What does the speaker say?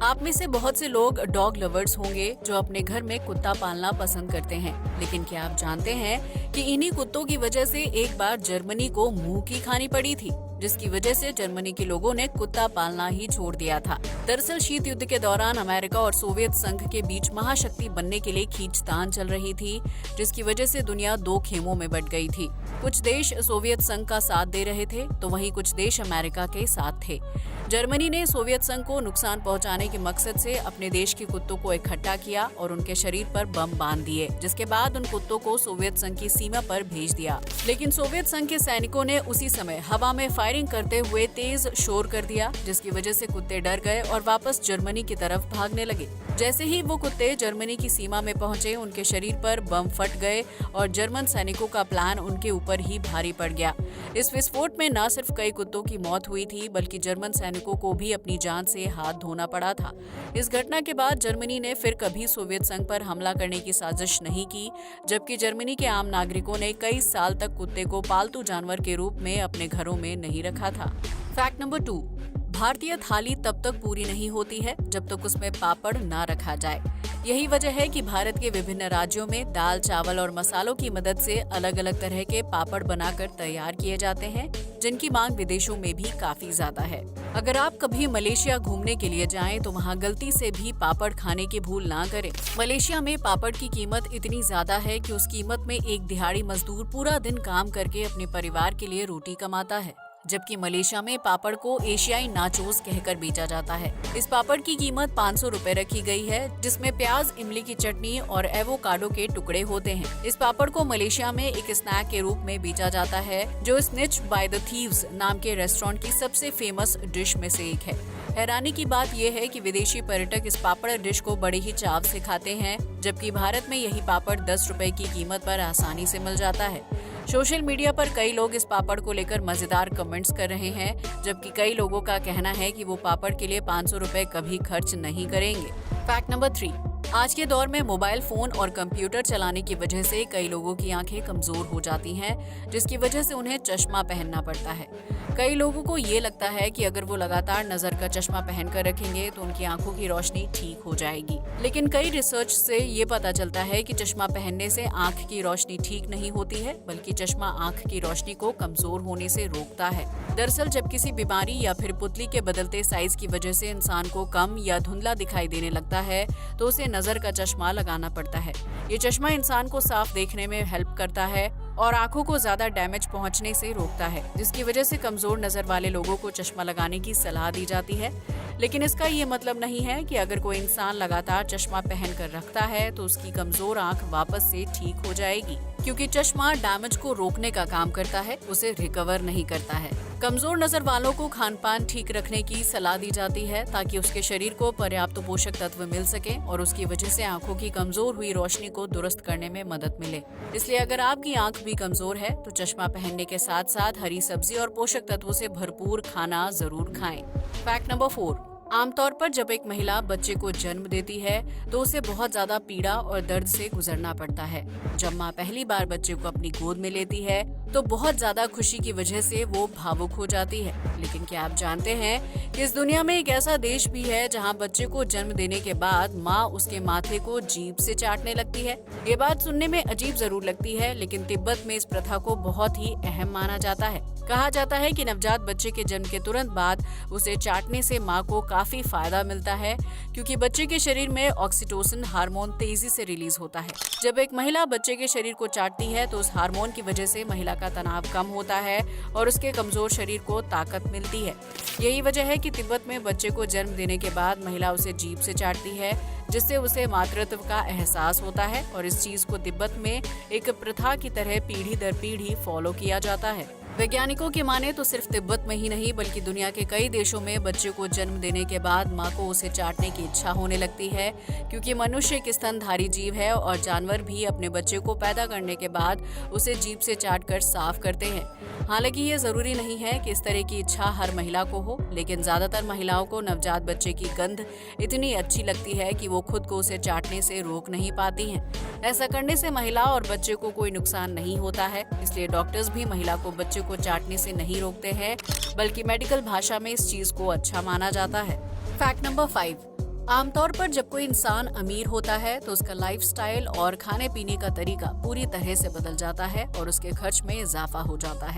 आप में से बहुत से लोग डॉग लवर्स होंगे जो अपने घर में कुत्ता पालना पसंद करते हैं, लेकिन क्या आप जानते हैं कि इन्हीं कुत्तों की वजह से एक बार जर्मनी को मुंह की खानी पड़ी थी, जिसकी वजह से जर्मनी के लोगों ने कुत्ता पालना ही छोड़ दिया था। दरअसल शीत युद्ध के दौरान अमेरिका और सोवियत संघ के बीच महाशक्ति बनने के लिए खींचतान चल रही थी, जिसकी वजह से दुनिया दो खेमों में बंट गई थी। कुछ देश सोवियत संघ का साथ दे रहे थे तो वहीं कुछ देश अमेरिका के साथ थे। जर्मनी ने सोवियत संघ को नुकसान पहुंचाने के मकसद से अपने देश के कुत्तों को इकट्ठा किया और उनके शरीर पर बम बांध दिए, जिसके बाद उन कुत्तों को सोवियत संघ की सीमा पर भेज दिया। लेकिन सोवियत संघ के सैनिकों ने उसी समय हवा में फायरिंग करते हुए तेज शोर कर दिया, जिसकी वजह से कुत्ते डर गए और वापस जर्मनी की तरफ भागने लगे। जैसे ही वो कुत्ते जर्मनी की सीमा में पहुंचे, उनके शरीर पर बम फट गए और जर्मन सैनिकों का प्लान उनके ऊपर ही भारी पड़ गया। इस विस्फोट में न सिर्फ कई कुत्तों की मौत हुई थी, बल्कि जर्मन सैनिकों को भी अपनी जान से हाथ धोना पड़ा था। इस घटना के बाद जर्मनी ने फिर कभी सोवियत संघ पर हमला करने की साजिश नहीं की, जबकि जर्मनी के आम नागरिकों ने कई साल तक कुत्ते को पालतू जानवर के रूप में अपने घरों में नहीं रखा था। फैक्ट नंबर 2, भारतीय थाली तब तक पूरी नहीं होती है जब तक उसमें पापड़ ना रखा जाए। यही वजह है कि भारत के विभिन्न राज्यों में दाल, चावल और मसालों की मदद से अलग अलग तरह के पापड़ बनाकर तैयार किए जाते हैं, जिनकी मांग विदेशों में भी काफी ज्यादा है। अगर आप कभी मलेशिया घूमने के लिए जाएं तो वहां गलती से भी पापड़ खाने की भूल ना करें। मलेशिया में पापड़ की कीमत इतनी ज्यादा है कि उस कीमत में एक दिहाड़ी मजदूर पूरा दिन काम करके अपने परिवार के लिए रोटी कमाता है, जबकि मलेशिया में पापड़ को एशियाई नाचोस कहकर बेचा जाता है। इस पापड़ की कीमत 500 रुपए रखी गई है, जिसमें प्याज, इमली की चटनी और एवोकाडो के टुकड़े होते हैं। इस पापड़ को मलेशिया में एक स्नैक के रूप में बेचा जाता है, जो स्निच बाय द थीव्स नाम के रेस्टोरेंट की सबसे फेमस डिश में से एक है। हैरानी की बात यह है कि विदेशी पर्यटक इस पापड़ डिश को बड़े ही चाव से खाते हैं, जबकि भारत में यही पापड़ 10 रुपए की कीमत पर आसानी से मिल जाता है। सोशल मीडिया पर कई लोग इस पापड़ को लेकर मजेदार कमेंट्स कर रहे हैं, जबकि कई लोगों का कहना है कि वो पापड़ के लिए 500 रुपए कभी खर्च नहीं करेंगे। फैक्ट नंबर 3, आज के दौर में मोबाइल फोन और कंप्यूटर चलाने की वजह से कई लोगों की आंखें कमजोर हो जाती हैं, जिसकी वजह से उन्हें चश्मा पहनना पड़ता है। कई लोगों को ये लगता है कि अगर वो लगातार नजर का चश्मा पहनकर रखेंगे तो उनकी आंखों की रोशनी ठीक हो जाएगी, लेकिन कई रिसर्च से ये पता चलता है कि चश्मा पहनने से आंख की रोशनी ठीक नहीं होती है, बल्कि चश्मा आंख की रोशनी को कमजोर होने से रोकता है। दरअसल जब किसी बीमारी या फिर पुतली के बदलते साइज की वजह से इंसान को कम या धुंधला दिखाई देने लगता है तो उसे नजर का चश्मा लगाना पड़ता है। ये चश्मा इंसान को साफ देखने में हेल्प करता है और आंखों को ज्यादा डैमेज पहुंचने से रोकता है, जिसकी वजह से कमजोर नजर वाले लोगों को चश्मा लगाने की सलाह दी जाती है। लेकिन इसका ये मतलब नहीं है कि अगर कोई इंसान लगातार चश्मा पहन कर रखता है तो उसकी कमजोर आंख वापस से ठीक हो जाएगी, क्योंकि चश्मा डैमेज को रोकने का काम करता है, उसे रिकवर नहीं करता है। कमजोर नजर वालों को खान पान ठीक रखने की सलाह दी जाती है ताकि उसके शरीर को पर्याप्त पोषक तत्व मिल सके और उसकी वजह से आंखों की कमजोर हुई रोशनी को दुरुस्त करने में मदद मिले। इसलिए अगर आपकी आंख भी कमजोर है तो चश्मा पहनने के साथ साथ हरी सब्जी और पोषक तत्वों से भरपूर खाना जरूर खाएं। फैक्ट नंबर 4, आमतौर पर जब एक महिला बच्चे को जन्म देती है तो उसे बहुत ज्यादा पीड़ा और दर्द से गुजरना पड़ता है। जब माँ पहली बार बच्चे को अपनी गोद में लेती है तो बहुत ज्यादा खुशी की वजह से वो भावुक हो जाती है। लेकिन क्या आप जानते हैं कि इस दुनिया में एक ऐसा देश भी है जहाँ बच्चे को जन्म देने के बाद माँ उसके माथे को जीभ से चाटने लगती है। ये बात सुनने में अजीब जरूर लगती है, लेकिन तिब्बत में इस प्रथा को बहुत ही अहम माना जाता है। कहा जाता है कि नवजात बच्चे के जन्म के तुरंत बाद उसे चाटने से माँ को काफी फायदा मिलता है, क्योंकि बच्चे के शरीर में ऑक्सीटोसिन हार्मोन तेजी से रिलीज होता है। जब एक महिला बच्चे के शरीर को चाटती है तो उस हार्मोन की वजह से महिला का तनाव कम होता है और उसके कमजोर शरीर को ताकत मिलती है। यही वजह है कि तिब्बत में बच्चे को जन्म देने के बाद महिला उसे जीभ से चाटती है, जिससे उसे मातृत्व का एहसास होता है और इस चीज को तिब्बत में एक प्रथा की तरह पीढ़ी दर पीढ़ी फॉलो किया जाता है। वैज्ञानिकों की माने तो सिर्फ तिब्बत में ही नहीं बल्कि दुनिया के कई देशों में बच्चे को जन्म देने के बाद माँ को उसे चाटने की इच्छा होने लगती है, क्योंकि मनुष्य एक स्तनधारी जीव है और जानवर भी अपने बच्चे को पैदा करने के बाद उसे जीभ से चाटकर साफ करते हैं। हालांकि ये जरूरी नहीं है कि इस तरह की इच्छा हर महिला को हो, लेकिन ज्यादातर महिलाओं को नवजात बच्चे की गंध इतनी अच्छी लगती है कि वो खुद को उसे चाटने से रोक नहीं पाती हैं। ऐसा करने से महिला और बच्चे को कोई नुकसान नहीं होता है, इसलिए डॉक्टर्स भी महिला को बच्चे को चाटने से नहीं रोकते हैं, बल्कि मेडिकल भाषा में इस चीज को अच्छा माना जाता है। फैक्ट नंबर 5, आमतौर पर जब कोई इंसान अमीर होता है तो उसका लाइफस्टाइल और खाने पीने का तरीका पूरी तरह से बदल जाता है और उसके खर्च में इजाफा हो जाता है।